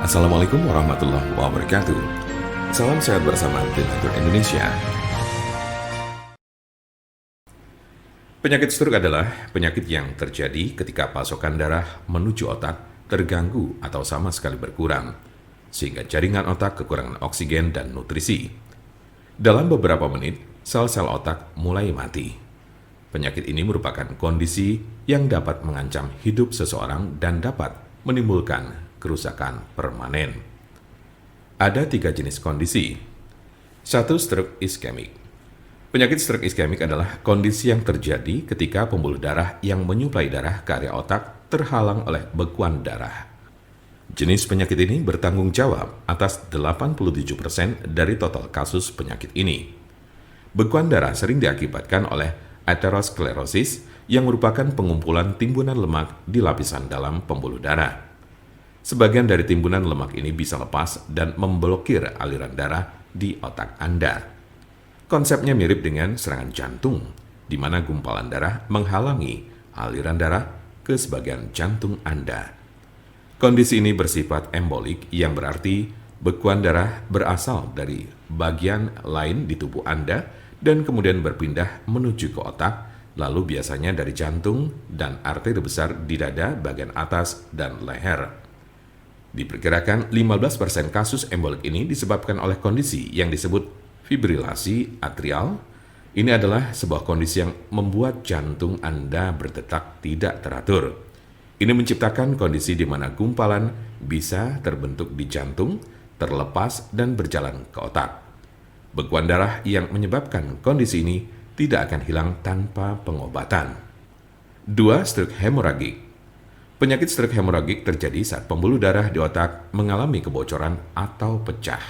Assalamualaikum warahmatullahi wabarakatuh. Salam sehat bersama Donatur Indonesia. Penyakit stroke adalah penyakit yang terjadi ketika pasokan darah menuju otak terganggu atau sama sekali berkurang, sehingga jaringan otak kekurangan oksigen dan nutrisi. Dalam beberapa menit, sel-sel otak mulai mati. Penyakit ini merupakan kondisi yang dapat mengancam hidup seseorang dan dapat menimbulkan kerusakan permanen. Ada 3 jenis kondisi. 1. Stroke iskemik. Penyakit stroke iskemik adalah kondisi yang terjadi ketika pembuluh darah yang menyuplai darah ke area otak terhalang oleh bekuan darah. Jenis penyakit ini bertanggung jawab atas 87% dari total kasus penyakit ini. Bekuan darah sering diakibatkan oleh aterosklerosis yang merupakan pengumpulan timbunan lemak di lapisan dalam pembuluh darah. Sebagian dari timbunan lemak ini bisa lepas dan memblokir aliran darah di otak Anda. Konsepnya mirip dengan serangan jantung, di mana gumpalan darah menghalangi aliran darah ke sebagian jantung Anda. Kondisi ini bersifat embolik, yang berarti bekuan darah berasal dari bagian lain di tubuh Anda dan kemudian berpindah menuju ke otak, lalu biasanya dari jantung dan arteri besar di dada bagian atas dan leher. Diperkirakan 15% kasus embolik ini disebabkan oleh kondisi yang disebut fibrilasi atrial. Ini adalah sebuah kondisi yang membuat jantung Anda berdetak tidak teratur. Ini menciptakan kondisi di mana gumpalan bisa terbentuk di jantung, terlepas dan berjalan ke otak. Bekuan darah yang menyebabkan kondisi ini tidak akan hilang tanpa pengobatan. 2. Stroke hemoragik. Penyakit stroke hemoragik terjadi saat pembuluh darah di otak mengalami kebocoran atau pecah.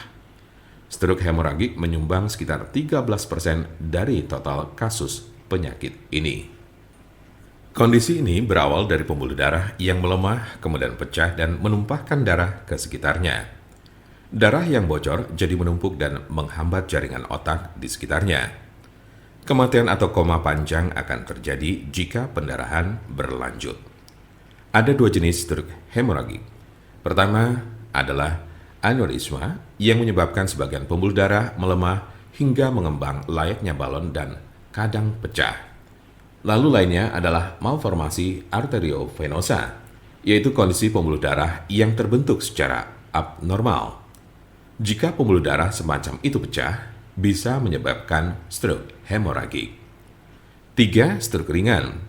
Stroke hemoragik menyumbang sekitar 13% dari total kasus penyakit ini. Kondisi ini berawal dari pembuluh darah yang melemah, kemudian pecah dan menumpahkan darah ke sekitarnya. Darah yang bocor jadi menumpuk dan menghambat jaringan otak di sekitarnya. Kematian atau koma panjang akan terjadi jika pendarahan berlanjut. Ada 2 jenis stroke hemoragik. Pertama adalah aneurisma yang menyebabkan sebagian pembuluh darah melemah hingga mengembang layaknya balon dan kadang pecah. Lalu lainnya adalah malformasi arteriovenosa, yaitu kondisi pembuluh darah yang terbentuk secara abnormal. Jika pembuluh darah semacam itu pecah, bisa menyebabkan stroke hemoragik. 3. Stroke ringan.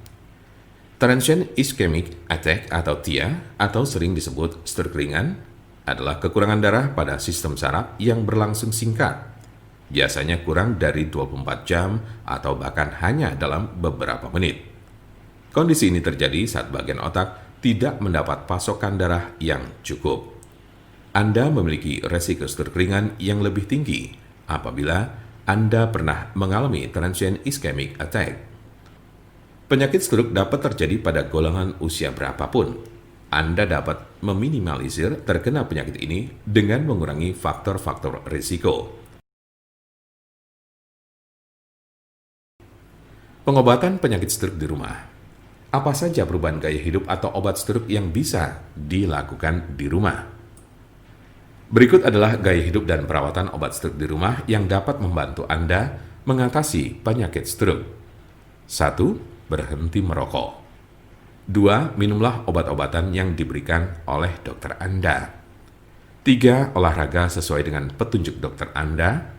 Transient ischemic attack atau TIA, atau sering disebut stroke ringan, adalah kekurangan darah pada sistem saraf yang berlangsung singkat, biasanya kurang dari 24 jam atau bahkan hanya dalam beberapa menit. Kondisi ini terjadi saat bagian otak tidak mendapat pasokan darah yang cukup. Anda memiliki resiko stroke ringan yang lebih tinggi apabila Anda pernah mengalami transient ischemic attack. Penyakit stroke dapat terjadi pada golongan usia berapapun. Anda dapat meminimalisir terkena penyakit ini dengan mengurangi faktor-faktor risiko. Pengobatan penyakit stroke di rumah. Apa saja perubahan gaya hidup atau obat stroke yang bisa dilakukan di rumah? Berikut adalah gaya hidup dan perawatan obat stroke di rumah yang dapat membantu Anda mengatasi penyakit stroke. 1. Berhenti merokok. 2. Minumlah obat-obatan yang diberikan oleh dokter Anda. 3. Olahraga sesuai dengan petunjuk dokter Anda.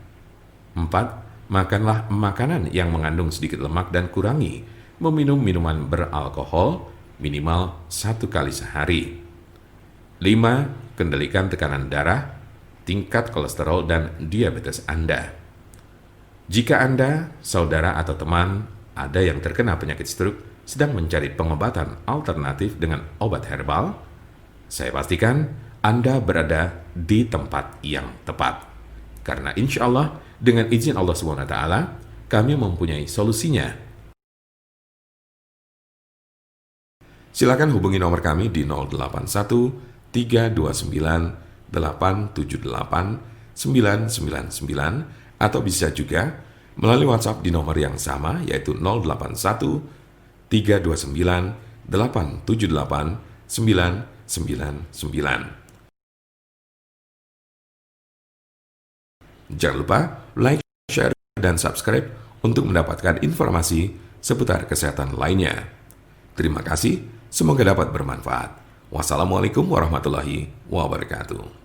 4. Makanlah makanan yang mengandung sedikit lemak dan kurangi meminum minuman beralkohol minimal 1 kali sehari. 5. Kendalikan tekanan darah, tingkat kolesterol, dan diabetes Anda. Jika Anda, saudara atau teman ada yang terkena penyakit stroke sedang mencari pengobatan alternatif dengan obat herbal, saya pastikan Anda berada di tempat yang tepat. Karena insya Allah, dengan izin Allah SWT, kami mempunyai solusinya. Silakan hubungi nomor kami di 081 329 878 999 atau bisa juga melalui WhatsApp di nomor yang sama, yaitu 081 329 878 999. Jangan lupa like, share, dan subscribe untuk mendapatkan informasi seputar kesehatan lainnya. Terima kasih, semoga dapat bermanfaat. Wassalamualaikum warahmatullahi wabarakatuh.